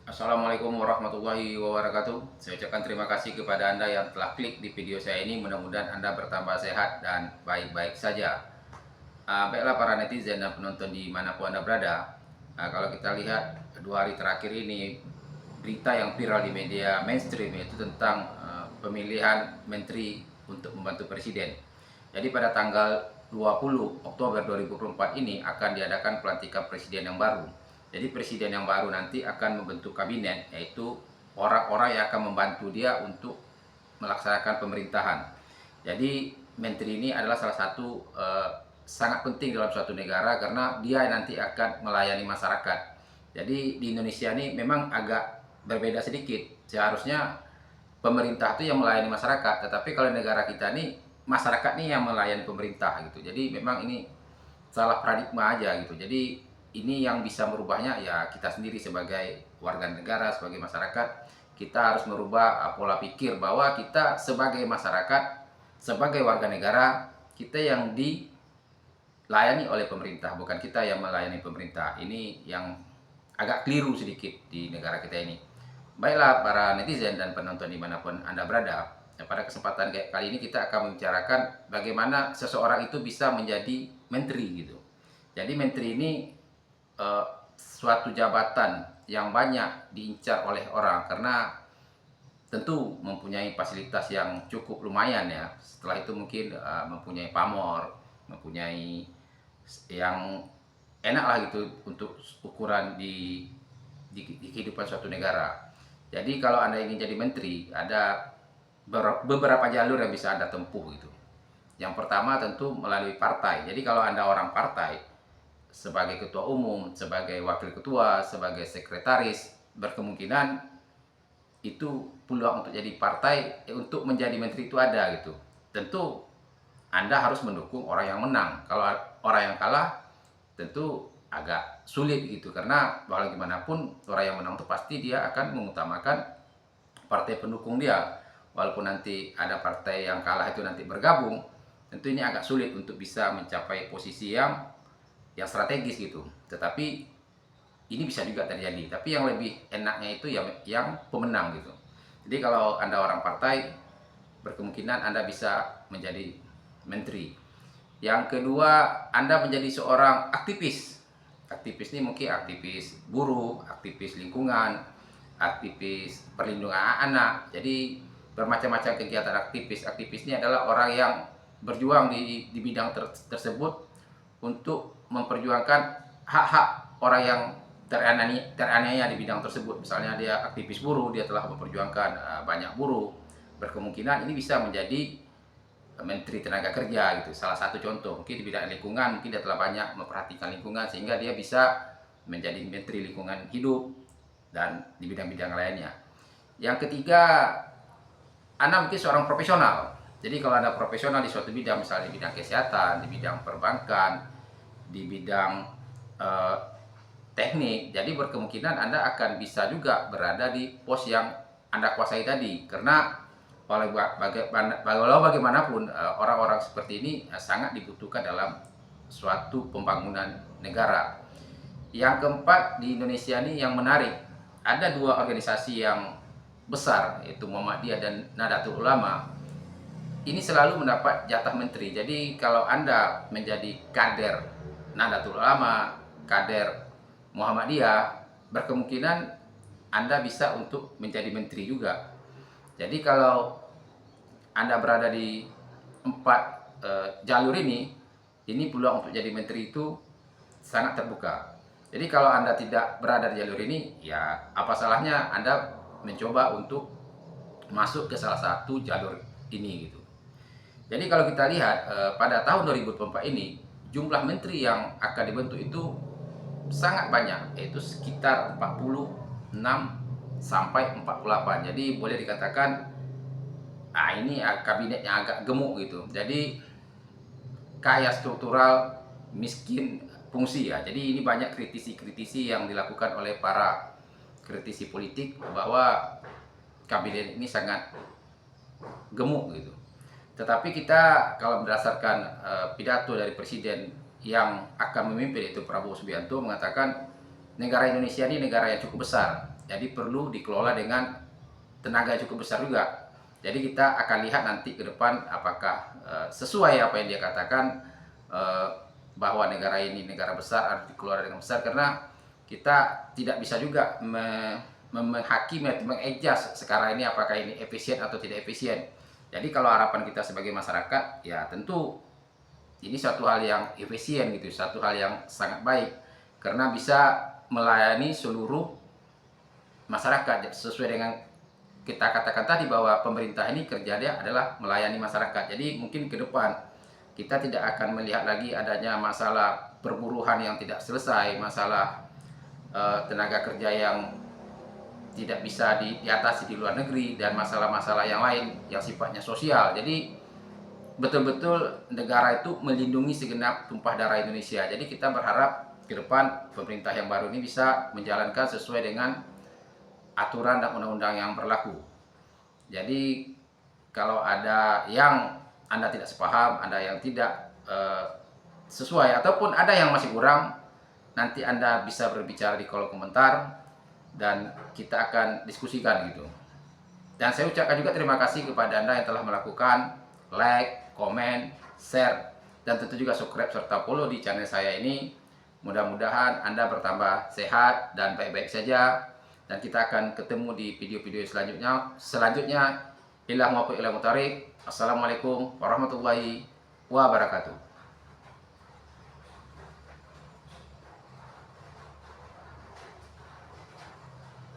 Assalamualaikum warahmatullahi wabarakatuh. Saya ucapkan terima kasih kepada Anda yang telah klik di video saya ini. Mudah-mudahan Anda bertambah sehat dan baik-baik saja. Baiklah para netizen dan penonton dimanapun Anda berada. Kalau kita lihat 2 hari terakhir ini, berita yang viral di media mainstream itu tentang pemilihan menteri untuk membantu presiden. Jadi pada tanggal 20 Oktober 2024 ini akan diadakan pelantikan presiden yang baru. Jadi presiden yang baru nanti akan membentuk kabinet, yaitu orang-orang yang akan membantu dia untuk melaksanakan pemerintahan. Jadi menteri ini adalah salah satu sangat penting dalam suatu negara karena dia nanti akan melayani masyarakat. Jadi di Indonesia ini memang agak berbeda sedikit. Seharusnya pemerintah itu yang melayani masyarakat, tetapi kalau negara kita ini masyarakat nih yang melayani pemerintah gitu. Jadi memang ini salah paradigma aja gitu. Jadi ini yang bisa merubahnya ya kita sendiri sebagai warga negara, sebagai masyarakat, kita harus merubah pola pikir bahwa kita sebagai masyarakat, sebagai warga negara, kita yang dilayani oleh pemerintah, bukan kita yang melayani pemerintah. Ini yang agak keliru sedikit di negara kita ini. Baiklah para netizen dan penonton dimanapun Anda berada, pada kesempatan kali ini kita akan membicarakan bagaimana seseorang itu bisa menjadi menteri gitu. Jadi menteri ini suatu jabatan yang banyak diincar oleh orang karena tentu mempunyai fasilitas yang cukup lumayan ya. Setelah itu mungkin mempunyai pamor, mempunyai yang enak lah gitu untuk ukuran di kehidupan suatu negara. Jadi kalau Anda ingin jadi menteri, ada beberapa jalur yang bisa Anda tempuh gitu. Yang pertama tentu melalui partai. Jadi kalau Anda orang partai, sebagai ketua umum, sebagai wakil ketua, sebagai sekretaris, berkemungkinan itu peluang untuk jadi partai untuk menjadi menteri itu ada gitu. Tentu Anda harus mendukung orang yang menang. Kalau orang yang kalah tentu agak sulit gitu, karena bagaimanapun orang yang menang itu pasti dia akan mengutamakan partai pendukung dia. Walaupun nanti ada partai yang kalah itu nanti bergabung, tentu ini agak sulit untuk bisa mencapai posisi yang strategis gitu. Tetapi ini bisa juga terjadi. Tapi yang lebih enaknya itu yang pemenang gitu. Jadi kalau Anda orang partai, berkemungkinan Anda bisa menjadi menteri. Yang kedua, Anda menjadi seorang aktivis. Aktivis ini mungkin aktivis buruh, aktivis lingkungan, aktivis perlindungan anak. Jadi bermacam-macam kegiatan aktivis. Aktivis ini adalah orang yang berjuang di bidang tersebut untuk memperjuangkan hak-hak orang yang teraniaya di bidang tersebut. Misalnya dia aktivis buruh, dia telah memperjuangkan banyak buruh. Berkemungkinan ini bisa menjadi menteri tenaga kerja gitu. Salah satu contoh, mungkin di bidang lingkungan, mungkin dia telah banyak memperhatikan lingkungan sehingga dia bisa menjadi menteri lingkungan hidup dan di bidang-bidang lainnya. Yang ketiga, Anda mungkin seorang profesional. Jadi kalau Anda profesional di suatu bidang, misalnya di bidang kesehatan, di bidang perbankan, di bidang teknik, jadi berkemungkinan Anda akan bisa juga berada di pos yang Anda kuasai tadi. Karena walau bagaimanapun orang-orang seperti ini sangat dibutuhkan dalam suatu pembangunan negara. Yang keempat, di Indonesia ini yang menarik, ada dua organisasi yang besar, yaitu Muhammadiyah dan Nahdlatul Ulama. Ini selalu mendapat jatah menteri. Jadi kalau Anda menjadi kader Nahdlatul Ulama, kader Muhammadiyah, berkemungkinan Anda bisa untuk menjadi menteri juga. Jadi kalau Anda berada di empat jalur ini peluang untuk jadi menteri itu sangat terbuka. Jadi kalau Anda tidak berada di jalur ini, ya apa salahnya Anda mencoba untuk masuk ke salah satu jalur ini gitu. Jadi kalau kita lihat pada tahun 2024 ini, jumlah menteri yang akan dibentuk itu sangat banyak, yaitu sekitar 46 sampai 48. Jadi boleh dikatakan ini kabinet yang agak gemuk gitu. Jadi kaya struktural, miskin fungsi ya. Jadi ini banyak kritisi-kritisi yang dilakukan oleh para kritisi politik bahwa kabinet ini sangat gemuk gitu. Tetapi kita kalau berdasarkan pidato dari presiden yang akan memimpin, itu Prabowo Subianto, mengatakan negara Indonesia ini negara yang cukup besar. Jadi perlu dikelola dengan tenaga yang cukup besar juga. Jadi kita akan lihat nanti ke depan apakah sesuai apa yang dia katakan, eh, bahwa negara ini negara besar harus dikelola dengan besar, karena kita tidak bisa juga menghakimi atau mengadjust sekarang ini apakah ini efisien atau tidak efisien. Jadi kalau harapan kita sebagai masyarakat, ya tentu ini satu hal yang efisien gitu, satu hal yang sangat baik karena bisa melayani seluruh masyarakat sesuai dengan kita katakan tadi bahwa pemerintah ini kerjanya adalah melayani masyarakat. Jadi mungkin ke depan kita tidak akan melihat lagi adanya masalah perburuhan yang tidak selesai, masalah tenaga kerja yang tidak bisa diatasi di luar negeri, dan masalah-masalah yang lain yang sifatnya sosial. Jadi betul-betul negara itu melindungi segenap tumpah darah Indonesia. Jadi kita berharap ke depan pemerintah yang baru ini bisa menjalankan sesuai dengan aturan dan undang-undang yang berlaku. Jadi kalau ada yang Anda tidak sepaham, ada yang tidak sesuai, ataupun ada yang masih kurang, nanti Anda bisa berbicara di kolom komentar dan kita akan diskusikan gitu. Dan saya ucapkan juga terima kasih kepada Anda yang telah melakukan like, komen, share, dan tentu juga subscribe serta follow di channel saya ini. Mudah-mudahan Anda bertambah sehat dan baik-baik saja. Dan kita akan ketemu di video-video selanjutnya. Assalamualaikum warahmatullahi wabarakatuh.